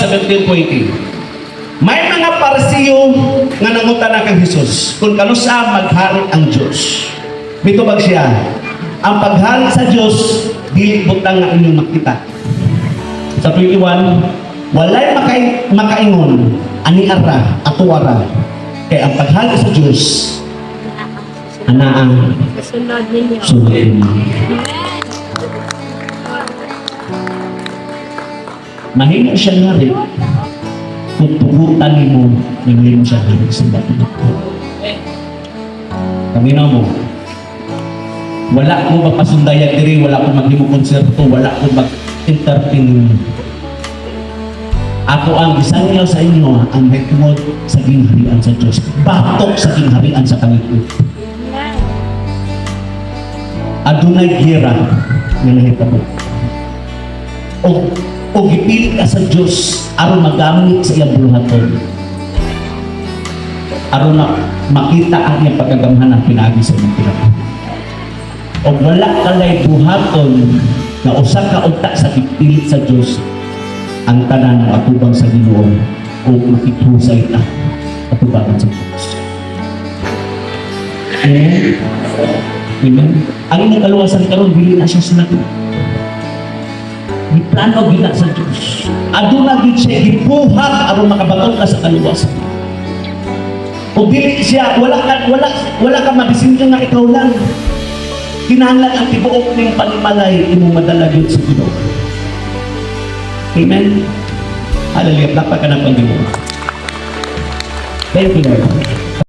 17:20. May mga Parisiyo nga nangutana kang Hesus kung kanusa maghari ang Diyos. Mitubag siya, ang paghari sa Diyos dili butang nga inyong makita. Sa 21, walay makaingon ani ara ato ara kay ang paghari sa Diyos anaan Kasunod ninyo. sunod ninyo. Mahina siya nga rin kung tugutan mo nangyayon siya rin sa bato. Kamina mo, wala ko magpasundaya diri, wala ko maghimo konserto, wala ko mag-entertain. Ako ang gisanyaw sa inyo ang hekmod sa gingharian sa Diyos, batok sa gingharian sa Panginoon. Adunay gira nga nahitabo. O gipili ka sa Diyos aron magamit sa iyang buluhaton. Aron na makita ang iyang pagkagamhan ng pinagi sa iyong pinag. O wala kalay buhaton na usa ka unta sa gipilit sa Diyos ang tanan mo atubang sa Ginoo o makipusay ta atubangan sa Diyos. Amen. Amen. Ang inyong kaluwasan karon dili na siya sa langit. Giplano gina sa Diyos. Aduna gid siya gibuhat aron makabaton ka sa kaluwasan. O dili siya wala ka madisinggan nga ikaw lang. Kinahanglan ang tibuok ning panimalay imong madala gyud sa Ginoo. Amen. Hallelujah. Dapat ka na Panginoon. Thank you, Lord.